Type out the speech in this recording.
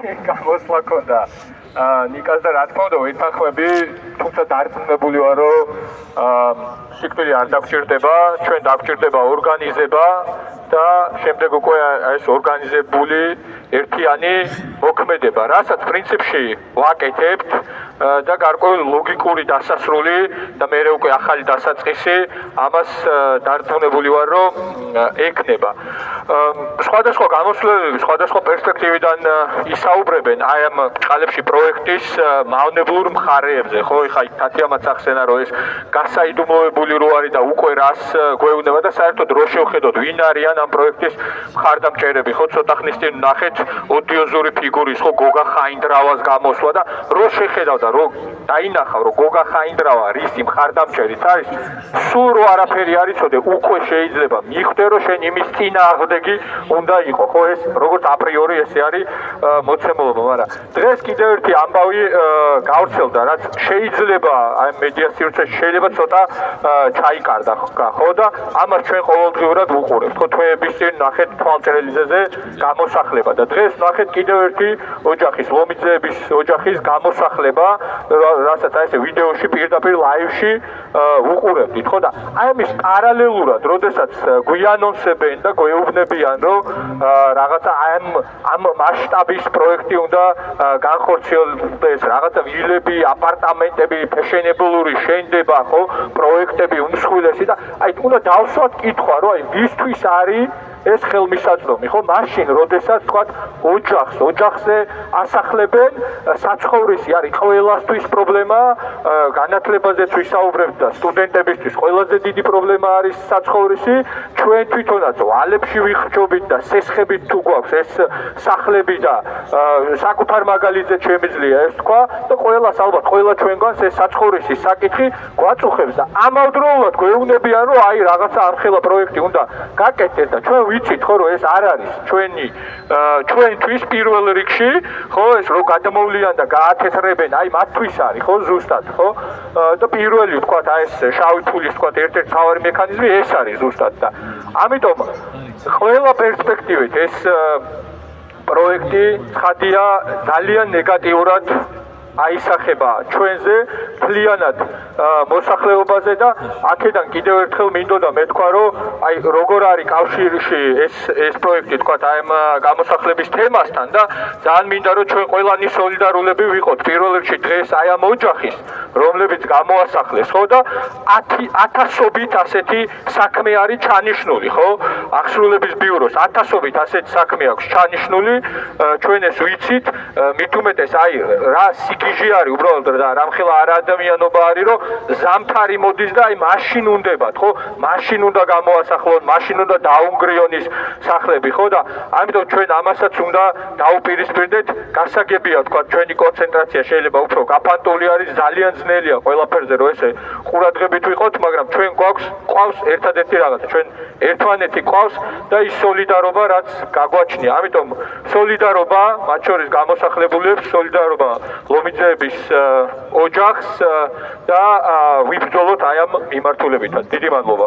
გამოსვლა ქონდა ნიკას და რა თქმა უნდა ვეთანხმები, თუმცა დარწმუნებული ვარ, რომ სიკვდილი არ დაგჭირდება, ჩვენ დაგჭირდება ორგანიზება და შემდეგ უკვე ეს ორგანიზებული ერთიანი მოქმედება, რასაც პრინციპში ვაკეთებთ და გარკვეული ლოგიკური დასასრული და მე უკვე ახალი დასაწყისი ამას დარწმუნებული ვარ, რომ ექნება. სხვადასხვა გამოსვლებები, სხვადასხვა პერსპექტივიდან ისაუბრებენ აი ამ წყალებში პროექტის მავნებლურ მხარეებზე, ხო? ეხლა თათიამაც ახსენა, რომ ეს გასაიდუმლოებული რო არის და უკვე რას გვეუბნება და საერთოდ რო შევხედოთ, ვინ არიან ამ პროექტის მხარდამჭერები, ხო? ცოტა ხნის წინ ნახეთ ოდიოზური ფიგურის, ხო, გოგა ხაინდრავას გამოსვლა და რო შეხედავ და რო დაინახავ, რომ გოგა ხაინდრავა რისი მხარდამჭერიც არის, სულ რო არაფერი არ იცოდე, უკვე შეიძლება მიხვდე, რომ შენ იმის წინააღმდეგი უნდა იყო, ხო? ეს როგორც აპრიორი ესე არის მოცემულობა, მაგრამ დღეს კიდევ ერთი ამბავი გავრცელდა, რაც შეიძლება აი მედია სივრცეში შეიძლება ცოტა ჩაიკარდა, ხო? და ამას ჩვენ ყოველდღიურად ვუყურებთ, ხო? თვეების წინ ნახეთ თვალწრელიძეზე გამოსახლება და დღეს ნახეთ კიდევ ერთი ოჯახის, ლომიძეების ოჯახის გამოსახლება, რასაც აი ესე ვიდეოში პირდაპირ ლაივში ვუყურებთ, ხო? და აი ამის პარალელურად, როდესაც გვიანონსებენ და გვეუბნებიან, რომ რაღაცა ამ მასშტაბის პროექტი უნდა განხორციელდეს, რაღაცა ვილები, აპარტამენტები, ფეშენებლური შენდება, ხო? პროექტები უმსხვილესი და აი უნდა დავსვათ კითხვა, რომ აი ვისთვის არის ეს ხელმისაწვდომი, ხო? მაშინ, როდესაც თქვა ოჯახზე ასახლებენ, საცხოვრისი არის ყველასთვის პრობლემა, განათლებაზეც ვისაუბრებთ და სტუდენტებისთვის ყველაზე დიდი პრობლემა არის საცხოვრისი, ჩვენ თვითონაც ვალებში ვიხრჩობით და სესხებით თუ გვაქვს ეს სახლები და საკუთარ მაგალითზე შემიძლია ეს თქვა და ყველას ალბათ ყველა ჩვენგანს ეს საცხოვრისი საკითხი გვაწუხებს და ამავდროულად გვეუბნებიან, რომ აი რაღაცა ამხელა პროექტი უნდა გაკეთდეს და ჩვენ ვიცით, ხო, რომ ეს არ არის ჩვენთვის პირველ რიგში, ხო, ეს რო გადამოვლიან და გაათეთრებენ, აი მათთვის არის, ხო, ზუსტად, ხო? და პირველი თქვა აი ეს შავი ფულის თქვა ერთ-ერთი მთავარი მექანიზმი ეს არის ზუსტად და ამიტომ ყველა პერსპექტივით ეს პროექტი ცხადია ძალიან ნეგატიურად აისახება ჩვენზე, მთლიანად მოსახლეობაზე და აქედან კიდევ ერთხელ მინდოდა მეთქვა, რომ აი როგორ არის კავშირში ეს პროექტი თქვა აი ამ გამოსახლების თემასთან და ძალიან მინდა რომ ჩვენ ყველანი სოლიდარულები ვიყოთ პირველ რიგში დღეს აი ამ ოჯახის, რომლებიც გამოასახლეს, ხო? და 1000-ობით ასეთი საქმე არის ჩანიშნული, ხო? აღსრულების ბიუროს 1000-ობით ასეთი საქმე აქვს ჩანიშნული, ჩვენ ეს ვიცით, მით უმეტეს აი რა გიჟი არის უბრალოდ და რამხელა არაადამიანობა არის, რომ ზამთარი მოდის და აი მაშინ უნდებათ, ხო? მაშინ უნდა გამოასახლონ, მაშინ უნდა დაუნგრიონ ის სახლები, ხო? და ამიტომ ჩვენ ამასაც უნდა დაუპირისპირდეთ, გასაგებია თქვა ჩვენი კონცენტრაცია შეიძლება უფრო გაფანტული არის, ძალიან ძნელია ყველაფერზე რომ ესე ყურადღებით ვიყოთ, მაგრამ ჩვენ გვყავს ერთადერთი რაღაცა, ჩვენ ერთმანეთი ყავს და ის სოლიდარობა რაც გაგვაჩნია. ამიტომ სოლიდარობა მათ შორის გამოსახლებულებს, სოლიდარობა ლომიძეების ოჯახს და ვიბრძოლოთ აი ამ მიმართულებითაც. დიდი მადლობა.